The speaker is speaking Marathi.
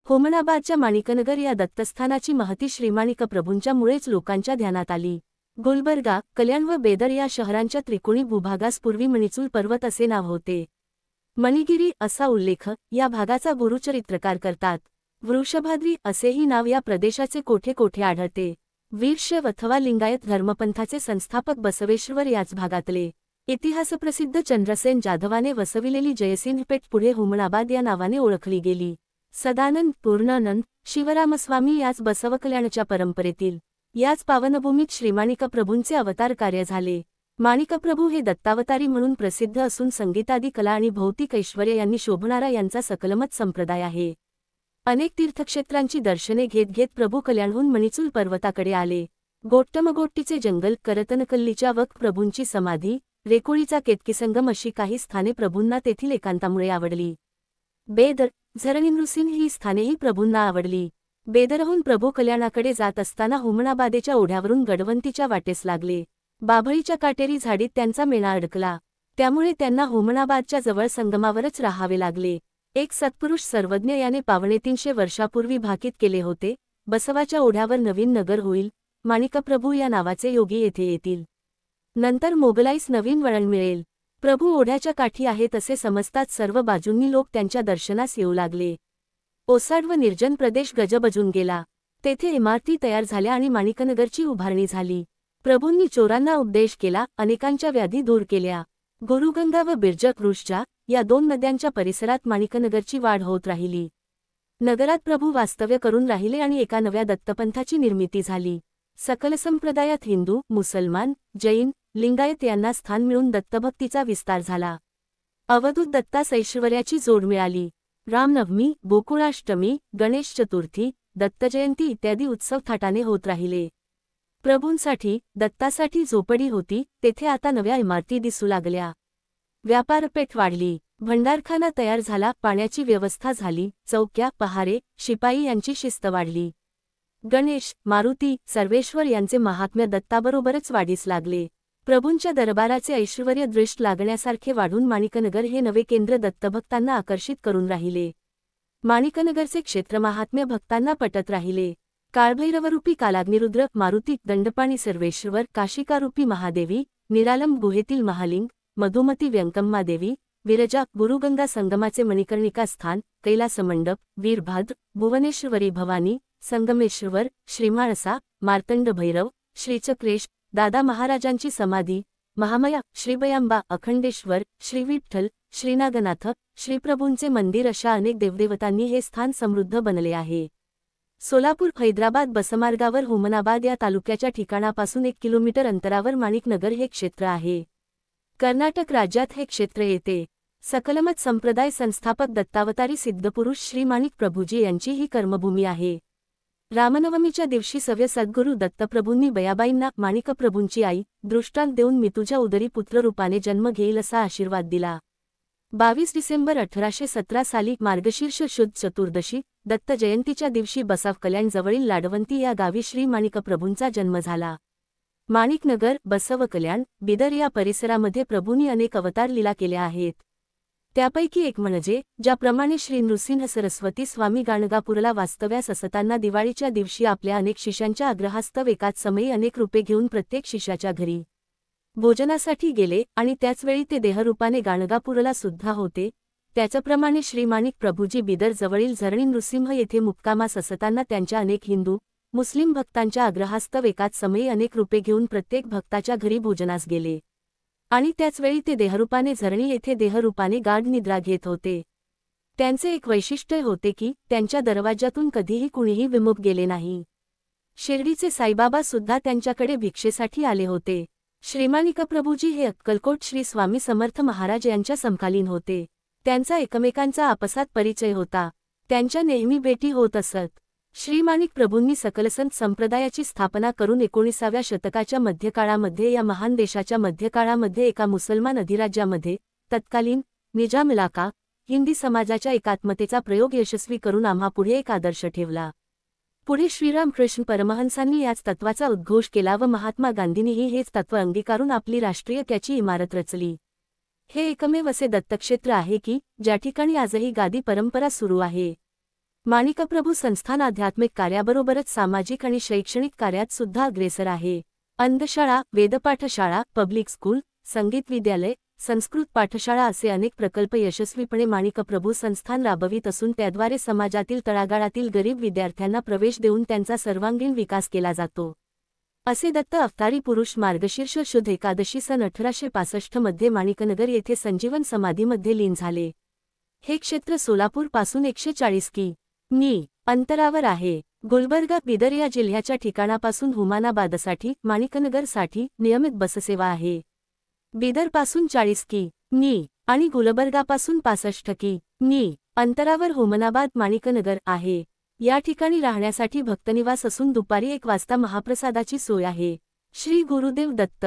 होमनाबादच्या माणिकनगर या दत्तस्थानाची महती श्रीमाणिक प्रभूंच्या मुळेच लोकांच्या ध्यानात आली। गुलबर्गा, कल्याण व बेदर या शहरांच्या त्रिकोणी भूभागास पूर्वी मणिचूल पर्वत असे नाव होते। मणिगिरी असा उल्लेख या भागाचा गुरुचरित्रकार करतात। वृषभाद्री असेही नाव या प्रदेशाचे कोठे कोठे आढळते। वीरशैव अथवा लिंगायत धर्मपंथाचे संस्थापक बसवेश्वर याच भागातले। इतिहासप्रसिद्ध चंद्रसेन जाधवाने वसविलेली जयसिंहपेठ पुढे हुमनाबाद या नावाने ओळखली गेली। सदानंद, पूर्णानंद, शिवरामस्वामी याच बसवकल्याणच्या परंपरेतील याच पावनभूमीत श्रीमाणिक प्रभूंचे अवतार कार्य झाले। माणिकप्रभू हे दत्तावतारी म्हणून प्रसिद्ध असून संगीतादी कला आणि भौतिक ऐश्वर्य यांनी शोभणारा यांचा सकलमत संप्रदाय आहे। अनेक तीर्थक्षेत्रांची दर्शने घेत घेत प्रभू कल्याणहून मणिचूल पर्वताकडे आले। गोट्टमगोट्टीचे जंगल, करतनकल्लीच्या वक प्रभूंची समाधी, रेकोळीचा केतकीसंगम अशी काही स्थाने प्रभूंना तेथील एकांतामुळे आवडली। बेदर, झरणीनृसिंह ही स्थानेही प्रभूंना आवडली। बेदरहून प्रभू कल्याणाकडे जात असताना हुमनाबादेच्या ओढ्यावरून गडवंतीच्या वाटेस लागले। बाभळीच्या काटेरी झाडीत त्यांचा मेणा अडकला, त्यामुळे त्यांना हुमनाबादच्या जवळ संगमावरच राहावे लागले। एक सत्पुरुष सर्वज्ञ याने 350 वर्षापूर्वी भाकीत केले होते, बसवाच्या ओढ्यावर नवीन नगर होईल, माणिकप्रभू या नावाचे योगी येथे येतील। नंतर मोगलाईस नवीन वळण मिळेल। प्रभू ओढ्याच्या काठी आहेत असे समजताच सर्व बाजूंनी लोक त्यांच्या दर्शनास येऊ लागले। ओसाड व निर्जन प्रदेश गजबजून गेला। तेथे इमारती तयार झाल्या आणि माणिकनगरची उभारणी झाली। प्रभूंनी चोरांना उपदेश केला, अनेकांच्या व्याधी दूर केल्या। गुरुगंगा व बिरजक ऋषजा या दोन नद्यांच्या परिसरात माणिकनगरची वाढ होत राहिली। नगरात प्रभू वास्तव्य करून राहिले आणि एका नव्या दत्तपंथाची निर्मिती झाली। सकल संप्रदायात हिंदू, मुसलमान, जैन, लिंगायत यांना स्थान मिळून दत्तभक्तीचा विस्तार झाला। अवधूत दत्तास ऐश्वर्याची जोड मिळाली। रामनवमी, गोकुळाष्टमी, गणेश चतुर्थी, दत्तजयंती इत्यादी उत्सव थाटाने होत राहिले। प्रभूंसाठी, दत्तासाठी झोपडी होती, तेथे आता नव्या इमारती दिसू लागल्या। व्यापारपेठ वाढली, भंडारखाना तयार झाला, पाण्याची व्यवस्था झाली, चौक्या, पहारे, शिपाई यांची शिस्त वाढली। गणेश, मारुती, सर्वेश्वर यांचे महात्म्य दत्ताबरोबरच वाढीस लागले। प्रभूंच्या दरबाराचे ऐश्वर्य दृष्ट लागण्यासारखे वाढून माणिकनगर हे नवे केंद्र दत्तभक्तांना आकर्षित करून राहिले। माणिकनगरचे क्षेत्र महात्म्य भक्तांना पटत राहिले। काळभैरवरूपी कालाग्निरुद्र, मारुती, दंडपाणी सर्वेश्वर, काशिकारूपी महादेवी, निरालम गुहेतील महालिंग, मधुमती व्यंकम्मादेवी, विरजा, गुरुगंगा संगमाचे मणिकर्णिका स्थान, कैलासमंडप, वीरभाद्र, भुवनेश्वरी भवानी, संगमेश्वर, श्रीमाळसा, मार्तंड भैरव, श्रीचक्रेश, दादा महाराजांची समाधी, महामया, श्रीबयांबा, अखंडेश्वर, श्रीविठ्ठल, श्रीनागनाथ, श्रीप्रभूंचे मंदिर अशा अनेक देवदेवतांनी हे स्थान समृद्ध बनले आहे। सोलापूर हैदराबाद बसमार्गावर हुमनाबाद या तालुक्याच्या ठिकाणापासून 1 किलोमीटर अंतरावर माणिकनगर हे क्षेत्र आहे। कर्नाटक राज्यात हे क्षेत्र येते। सकलमत संप्रदाय संस्थापक दत्तावतारी सिद्धपुरुष श्री माणिक प्रभूजी यांची ही कर्मभूमी आहे। रामनवमीच्या दिवशी सव्य सद्गुरू दत्तप्रभूंनी बयाबाईंना, माणिकप्रभूंची आई, दृष्टांत देऊन मी तुझ्या उदरी पुत्ररूपाने जन्म घेईल असा आशीर्वाद दिला। 22 डिसेंबर 1817 साली मार्गशीर्ष शुद्ध चतुर्दशी, दत्त जयंतीच्या दिवशी बसाव कल्याण जवळील लाडवंती या गावी श्री माणिकप्रभूंचा जन्म झाला। माणिकनगर, बसव कल्याण, बिदर या परिसरामध्ये प्रभूंनी अनेक अवतार लीला केल्या आहेत। त्यापैकी एक म्हणजे, ज्याप्रमाणे श्री नृसिंह सरस्वती स्वामी गाणगापूरला वास्तव्यास असताना दिवाळीच्या दिवशी आपल्या अनेक शिष्यांच्या आग्रहास्तव एकाच समयी अनेक रूपे घेऊन प्रत्येक शिष्याच्या घरी भोजनासाठी गेले आणि त्याचवेळी ते देहरूपाने गाणगापूरला सुद्धा होते, त्याचप्रमाणे श्री माणिक प्रभूजी बिदर जवळील झरणी नृसिंह येथे मुक्कामास असताना त्यांच्या अनेक हिंदू, मुस्लिम भक्तांच्या आग्रहास्तव एकाच समयी अनेक रूपे घेऊन प्रत्येक भक्ताच्या घरी भोजनास गेले आणि त्याचवेळी ते देहरूपाने झरणी येथे देहरूपाने गाढ निद्रा घेत होते। त्यांचे एक वैशिष्ट्य होते की त्यांच्या दरवाजातून कधीही कुणीही विमुख गेले नाही। शिर्डीचे साईबाबा सुद्धा त्यांच्याकडे भिक्षेसाठी आले होते। श्रीमाणिकप्रभूजी हे अक्कलकोट श्री स्वामी समर्थ महाराज यांच्या समकालीन होते। त्यांचा एकमेकांचा आपसात परिचय होता, त्यांच्या नेहमी भेटी होत असत। श्रीमाणिक प्रभूंनी सकलसंत संप्रदायाची स्थापना करून 19व्या शतकाच्या मध्यकाळामध्ये या महान देशाच्या मध्यकाळामध्ये एका मुसलमान अधिराज्यामध्ये तत्कालीन निजाम इलाका हिंदी समाजाच्या एकात्मतेचा प्रयोग यशस्वी करून आम्हापुढे एक आदर्श ठेवला। पुढे श्रीरामकृष्ण परमहंसांनी याच तत्वाचा उद्घोष केला व महात्मा गांधींनीही हेच तत्व अंगीकारून आपली राष्ट्रीयत्वाची इमारत रचली। हे एकमेव असे दत्तक्षेत्र आहे की ज्या ठिकाणी आजही गादी परंपरा सुरू आहे। माणिकप्रभू संस्थान आध्यात्मिक कार्याबरोबरच सामाजिक आणि शैक्षणिक कार्यात सुद्धा अग्रेसर आहे. अंधशाळा, वेदपाठशाळा, पब्लिक स्कूल, संगीत विद्यालय, संस्कृत पाठशाळा असे अनेक प्रकल्प यशस्वीपणे माणिकप्रभू संस्थान राबवित असून त्याद्वारे समाजातील तळागाळातील गरीब विद्यार्थ्यांना प्रवेश देऊन त्यांचा सर्वांगीण विकास केला जातो, असे दत्त अवतारी पुरुष मार्गशीर्ष शुद्ध एकादशी सन 1865 मध्ये माणिकनगर येथे संजीवन समाधीमध्ये लीन झाले. हे क्षेत्र सोलापूर पासून 140 कि.मी. अंतरावर आहे. गुलबर्गा, बिदर या जिल्ह्याच्या ठिकाणापासून हुमानाबादसाठी, माणिकनगरसाठी नियमित बससेवा आहे. बिदरपासून 40 कि.मी. आणि गुलबर्गापासून 65 कि.मी. अंतरावर हुमनाबाद माणिकनगर आहे. या ठिकाणी राहण्यासाठी भक्तनिवास असून दुपारी 1 वाजता महाप्रसादाची सोय आहे. श्री गुरुदेव दत्त.